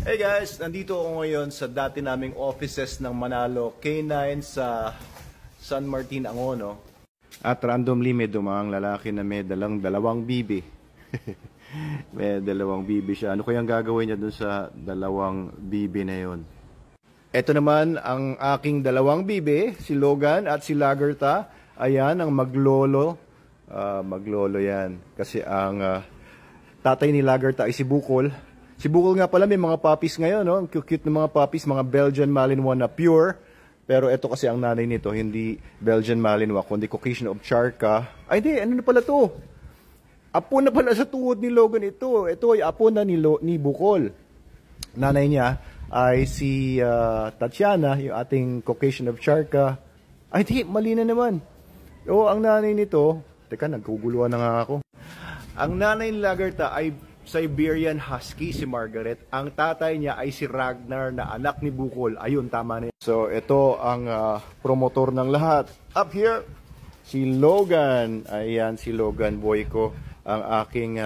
Hey guys, nandito ako ngayon sa dati naming offices ng Manalo K9 sa San Martin, Angono. At randomly may dumaang lalaki na may dalawang bibi. May dalawang bibi siya. Ano kayang gagawin niya dun sa dalawang bibi na yun? Ito naman ang aking dalawang bibi, si Logan at si Lagerta. Ayan ang maglolo. Maglolo yan. Kasi ang tatay ni Lagerta ay si Bukol. Si Bukol nga pala may mga puppies ngayon, no? Ang cute ng mga puppies, mga Belgian Malinois na pure. Pero ito kasi ang nanay nito, hindi Belgian Malinois, kundi Caucasian Ovcharka. Ay hindi, ano na pala to? Apo na pala sa tuhod ni Logan ito. Ito ay apo na ni Bukol. Nanay niya ay si Tatiana, yung ating Caucasian Ovcharka. Ay hindi, mali na naman. O, ang nanay nito, teka, nagkuguluhan na nga ako. Ang nanay ni Lagerta ay Siberian Husky, si Margaret. Ang tatay niya ay si Ragnar na anak ni Bukol. Ayun, tama na yun. So, ito ang promotor ng lahat. Up here, si Logan. Ayan, si Logan boy ko. Ang aking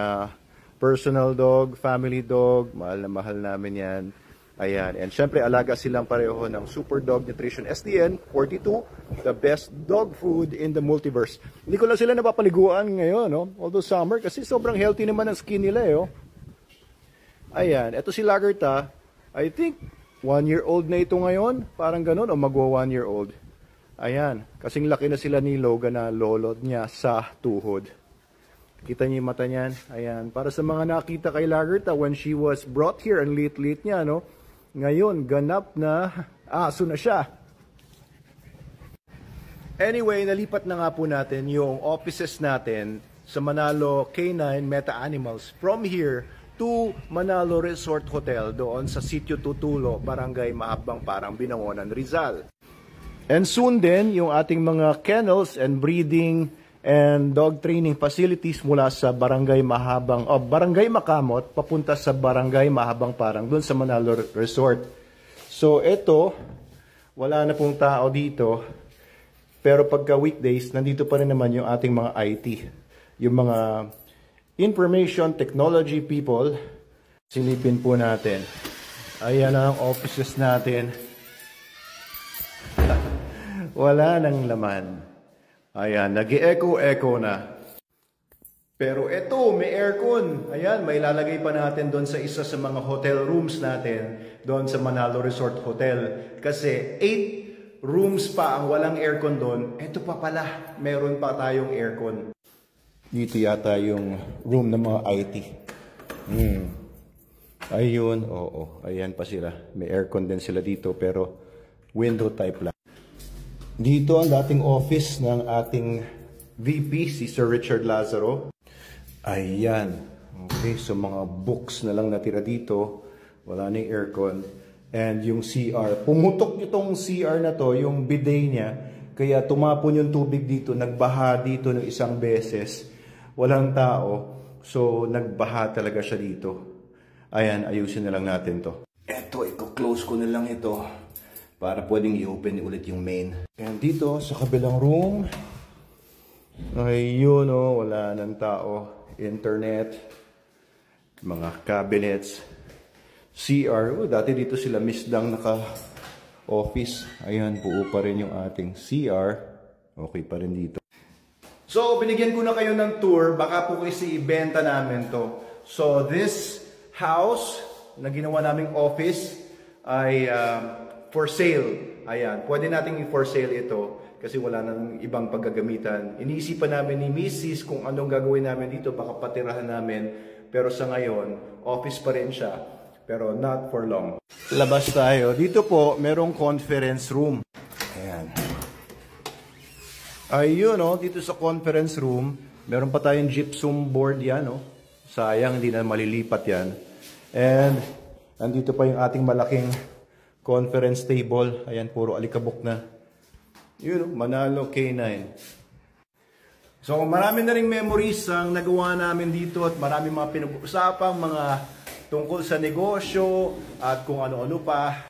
personal dog, family dog. Mahal na mahal namin yan. Ayan. And syempre, alaga silang pareho ng Super Dog Nutrition SDN 42. The best dog food in the multiverse. Hindi ko lang sila napapaliguan ngayon, no? Although summer, kasi sobrang healthy naman ang skin nila, eh, oh. Ayan. Ito si Lagerta. I think 1-year-old na ito ngayon. Parang ganun, o magwa 1-year-old. Ayan. Kasing laki na sila ni Logan na lolo niya sa tuhod. Kita niyo yung mata niyan. Ayan. Para sa mga nakita kay Lagerta when she was brought here, ang liit-liit niya, no? Ngayon, ganap na aso na siya. Anyway, nalipat na nga po natin yung offices natin sa Manalo K9 Meta Animals from here to Manalo Resort Hotel doon sa Sitio Tutulo, Barangay Mahabang Parang, Binangonan, Rizal. And soon din, yung ating mga kennels and breeding and dog training facilities mula sa Barangay Barangay Makamot papunta sa Barangay Mahabang Parang doon sa Manalo Resort. So ito, wala na pong tao dito, pero pagka weekdays nandito pa rin naman yung ating mga IT, yung mga information technology people. Silipin po natin. Ayan ang offices natin. Wala nang laman. Ayan, nag-echo-echo na. Pero eto, may aircon. Ayan, may lalagay pa natin doon sa isa sa mga hotel rooms natin, doon sa Manalo Resort Hotel. Kasi 8 rooms pa ang walang aircon doon. Eto pa pala, meron pa tayong aircon. Dito yata yung room ng mga IT. Ayun, oo. Ayan pa sila. May aircon din sila dito, pero window type lang. Dito ang dating office ng ating VP, si Sir Richard Lazaro. Ayan. Okay, so mga books na lang natira dito. Wala na yung aircon. And yung CR. Pumutok itong CR na to, yung bidet niya. Kaya tumapon yung tubig dito. Nagbaha dito ng isang beses. Walang tao. So, nagbaha talaga siya dito. Ayan, ayusin na lang natin to. Eto, i-close ko na lang ito. Para pwedeng i-open ulit yung main. And dito, sa kabilang room, ayun o, wala nang tao. Internet, mga cabinets, CR. Oh, dati dito sila misdang naka-office. Ayan, buo pa rin yung ating CR. Okay pa rin dito. So, binigyan ko na kayo ng tour. Baka po kasi ibenta namin to. So, this house na ginawa naming office ay for sale. Ayan, pwede nating i-for sale ito kasi wala nang ibang paggagamitan. Iniisipan namin ni Mrs. kung anong gagawin namin dito, baka patirahan namin. Pero sa ngayon, office pa rin siya. Pero not for long. Labas tayo. Dito po, merong conference room. Ayan. Ayun, no? Dito sa conference room, meron pa tayong gypsum board yan. No? Sayang, hindi na malilipat yan. And, nandito pa yung ating malaking conference table. Ayan, puro alikabok na. Yun, Manalo K9. So, marami na ring memories ang nagawa namin dito at marami mga pinag-usapang mga tungkol sa negosyo at kung ano-ano pa.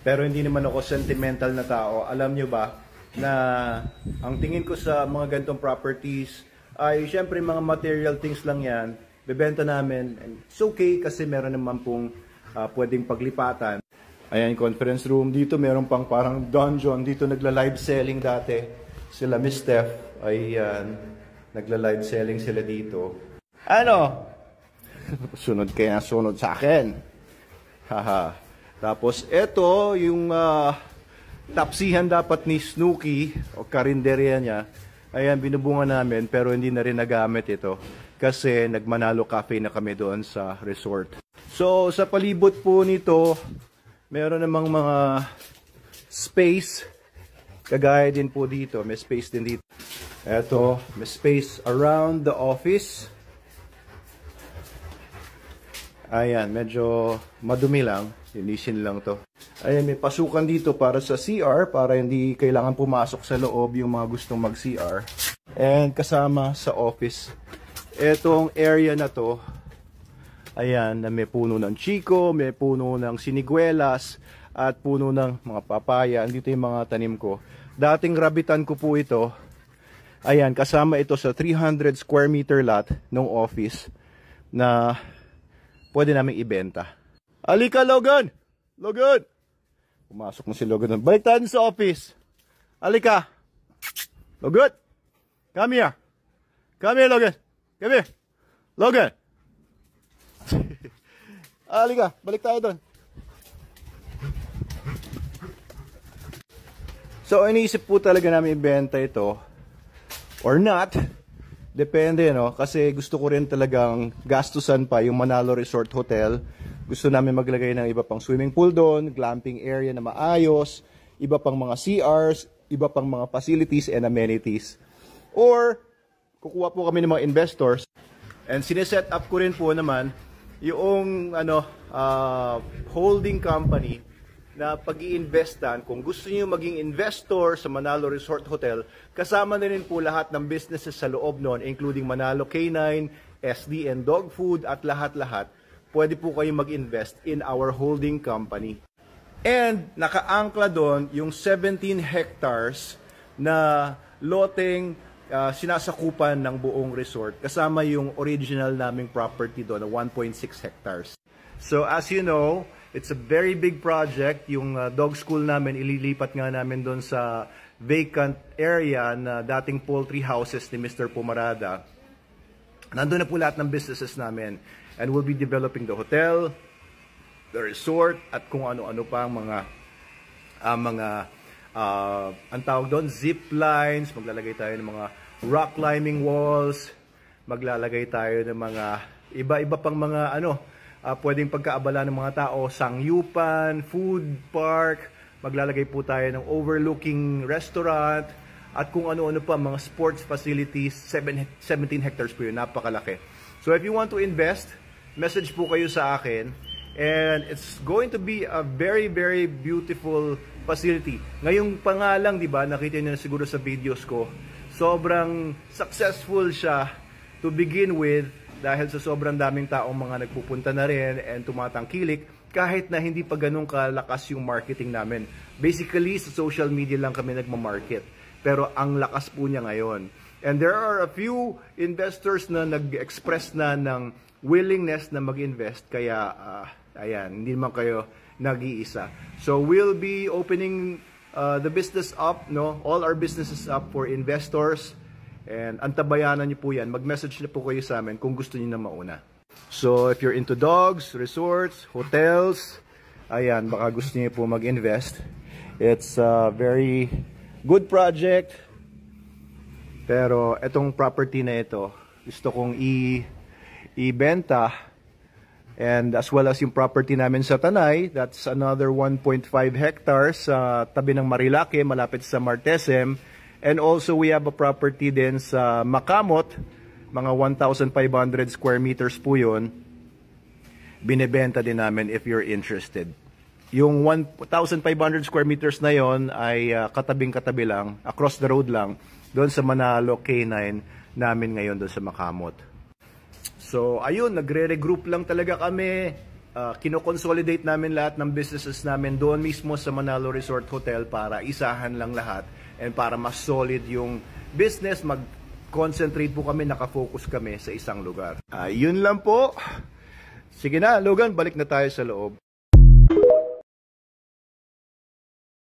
Pero hindi naman ako sentimental na tao. Alam nyo ba na ang tingin ko sa mga ganitong properties ay syempre mga material things lang yan. Bebenta namin. And it's okay kasi meron naman pong pwedeng paglipatan. Ayan, conference room. Dito meron pang parang dungeon. Dito nagla-live selling dati. Sila Miss Steph. Ayan. Nagla-live selling sila dito. Ano? Sunod kaya sunod sa akin. Haha. Tapos ito yung tapsihan dapat ni Snooki o karinderya niya. Ayan, binubungan namin pero hindi na rin nagamit ito. Kasi nagmanalo cafe na kami doon sa resort. So sa palibot po nito, meron namang mga space. Kagaya din po dito. May space din dito. Eto, may space around the office. Ayan, medyo madumi lang. Linisin lang to. Ayan, may pasukan dito para sa CR. Para hindi kailangan pumasok sa loob yung mga gustong mag-CR. And kasama sa office. Etong area na to. Ayan, na may puno ng chiko, may puno ng siniguelas, at puno ng mga papaya. Andito yung mga tanim ko. Dating rabitan ko po ito. Ayan, kasama ito sa 300 square meter lot ng office na pwede namin ibenta. Alika, Logan! Logan! Pumasok na si Logan. Balik tayo sa office. Alika! Logan! Come here! Come here, Logan! Come here! Logan! Alika, balik tayo doon. So, iniisip po talaga namin ibenta ito or not. Depende, no? Kasi gusto ko rin talagang gastusan pa yung Manalo Resort Hotel. Gusto namin maglagay ng iba pang swimming pool doon, glamping area na maayos, iba pang mga CRs, iba pang mga facilities and amenities. Or, kukuha po kami ng mga investors. And sineset up ko rin po naman yung holding company na pag-iinvestan. Kung gusto niyo maging investor sa Manalo Resort Hotel, kasama na rin po lahat ng businesses sa loob noon, including Manalo Canine, SD and Dog Food at lahat-lahat. Pwede po kayo mag-invest in our holding company. And nakaangkla doon yung 17 hectares na loteng sinasakupan ng buong resort. Kasama yung original naming property doon na 1.6 hectares. So as you know, it's a very big project. Yung dog school namin, ililipat nga namin doon sa vacant area na dating poultry houses ni Mr. Pumarada. Nandun na po lahat ng businesses namin. And we'll be developing the hotel, the resort, at kung ano-ano pa ang ang tawag doon, zip lines, maglalagay tayo ng mga rock climbing walls, maglalagay tayo ng mga iba-iba pang mga pwedeng pagkaabala ng mga tao, sangyupan, food park, maglalagay po tayo ng overlooking restaurant, at kung ano-ano pa, mga sports facilities. 17 hectares po yun, napakalaki. So if you want to invest, message po kayo sa akin, and it's going to be a very, very beautiful facility. Ngayong pangalang, di ba, nakita niyo na siguro sa videos ko, sobrang successful siya to begin with, dahil sa sobrang daming taong mga nagpupunta na rin and tumatangkilik, kahit na hindi pa ganun kalakas yung marketing namin. Basically, sa social media lang kami nagmamarket. Pero ang lakas po niya ngayon. And there are a few investors na nag-express na ng willingness na mag-invest. Kaya, ayan, hindi naman kayo nag-iisa. So, we'll be opening the business up, no? All our businesses up for investors. And antabayanan niyo po yan. Mag-message na po kayo sa amin kung gusto niyo na mauna. So, if you're into dogs, resorts, hotels, ayan, baka gusto niyo po mag-invest. It's a very good project. Pero itong property na ito, gusto kong ibenta. And as well as yung property namin sa Tanay, that's another 1.5 hectares sa tabi ng Marilake, malapit sa Martesem. And also we have a property din sa Makamot, mga 1,500 square meters po yun. Binebenta din namin if you're interested. Yung 1,500 square meters na yon ay katabing-katabi lang, across the road lang, doon sa Manalo Canine namin ngayon doon sa Makamot. So ayun, nagre-regroup lang talaga kami. Kino-consolidate namin lahat ng businesses namin doon mismo sa Manalo Resort Hotel para isahan lang lahat and para mas solid yung business. Mag-concentrate po kami, nakafocus kami sa isang lugar. Yun lang po. Sige na, Logan, balik na tayo sa loob.